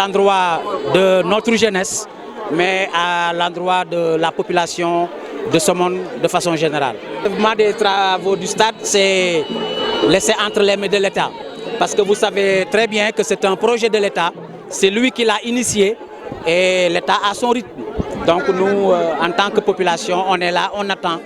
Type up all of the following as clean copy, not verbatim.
l'endroit de notre jeunesse, mais à l'endroit de la population de Somone de façon générale. Le développement des travaux du stade, c'est laissé entre les mains de l'État. Parce que vous savez très bien que c'est un projet de l'État, c'est lui qui l'a initié et l'État a son rythme. Donc nous, en tant que population, on est là, on attend.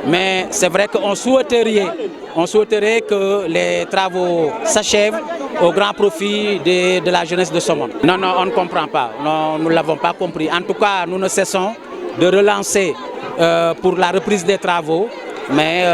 Mais c'est vrai qu'on souhaiterait que les travaux s'achèvent au grand profit de la jeunesse de Somone. Non, non, on ne comprend pas, non, nous ne l'avons pas compris. En tout cas, nous ne cessons de relancer pour la reprise des travaux, mais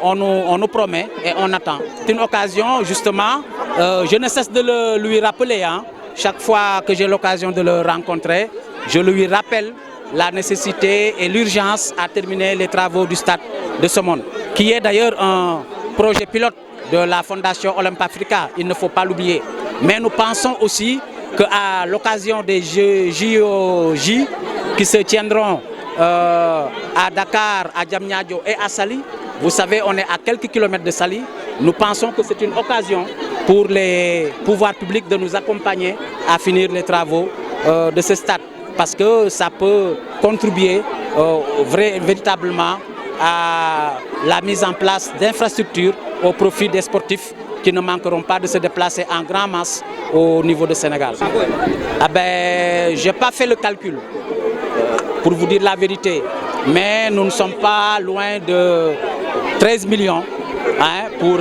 on nous promet et on attend. C'est une occasion, justement, je ne cesse de lui rappeler, hein, chaque fois que j'ai l'occasion de le rencontrer, je lui rappelle la nécessité et l'urgence à terminer les travaux du stade de Somone, qui est d'ailleurs un projet pilote de la Fondation Olympe-Africa, il ne faut pas l'oublier. Mais nous pensons aussi qu'à l'occasion des JOJ qui se tiendront à Dakar, à Diamniadio et à Saly, vous savez, on est à quelques kilomètres de Saly, nous pensons que c'est une occasion pour les pouvoirs publics de nous accompagner à finir les travaux de ce stade. Parce que ça peut contribuer véritablement à la mise en place d'infrastructures au profit des sportifs qui ne manqueront pas de se déplacer en grand masse au niveau du Sénégal. Ah ben, je n'ai pas fait le calcul, pour vous dire la vérité, mais nous ne sommes pas loin de 13 millions hein, pour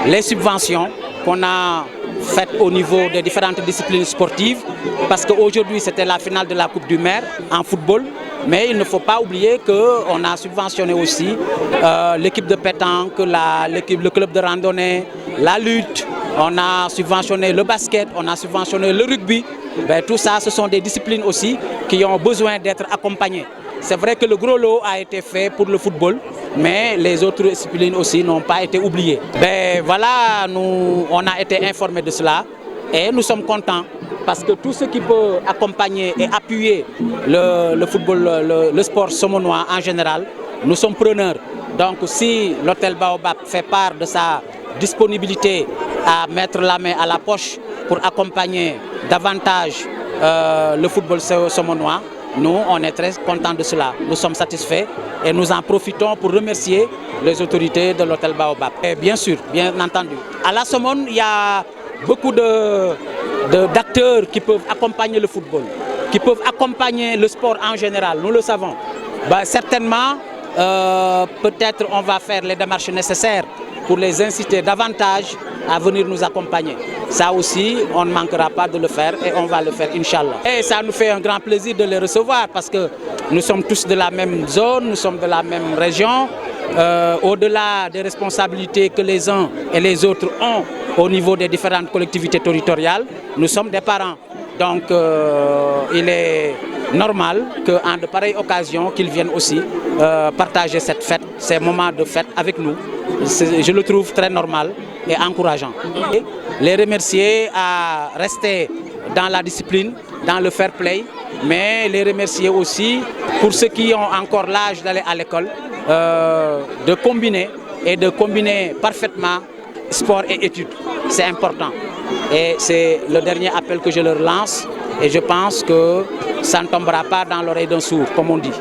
les subventions qu'on a faites au niveau des différentes disciplines sportives, parce qu'aujourd'hui c'était la finale de la Coupe du Maire en football, mais il ne faut pas oublier qu'on a subventionné aussi l'équipe de pétanque, le club de randonnée, la lutte, on a subventionné le basket, on a subventionné le rugby. Ben, tout ça, ce sont des disciplines aussi qui ont besoin d'être accompagnées. C'est vrai que le gros lot a été fait pour le football, mais les autres disciplines aussi n'ont pas été oubliées. Ben, voilà, on a été informés de cela et nous sommes contents parce que tout ce qui peut accompagner et appuyer le football, le sport somonois en général, nous sommes preneurs. Donc si l'hôtel Baobab fait part de sa disponibilité à mettre la main à la poche pour accompagner davantage le football somonois, nous, on est très contents de cela. Nous sommes satisfaits et nous en profitons pour remercier les autorités de l'hôtel Baobab. Et bien sûr, bien entendu. À la Somone, il y a beaucoup d'acteurs qui peuvent accompagner le football, qui peuvent accompagner le sport en général, nous le savons. Ben, certainement, peut-être on va faire les démarches nécessaires pour les inciter davantage à venir nous accompagner. Ça aussi, on ne manquera pas de le faire et on va le faire, Inch'Allah. Et ça nous fait un grand plaisir de les recevoir parce que nous sommes tous de la même zone, nous sommes de la même région. Au-delà des responsabilités que les uns et les autres ont au niveau des différentes collectivités territoriales, nous sommes des parents. Donc il est normal qu'en de pareilles occasions, qu'ils viennent aussi partager cette fête, ces moments de fête avec nous. Je le trouve très normal et encourageant. Et les remercier à rester dans la discipline, dans le fair play, mais les remercier aussi pour ceux qui ont encore l'âge d'aller à l'école, de combiner parfaitement sport et études. C'est important. Et c'est le dernier appel que je leur lance et je pense que ça ne tombera pas dans l'oreille d'un sourd, comme on dit.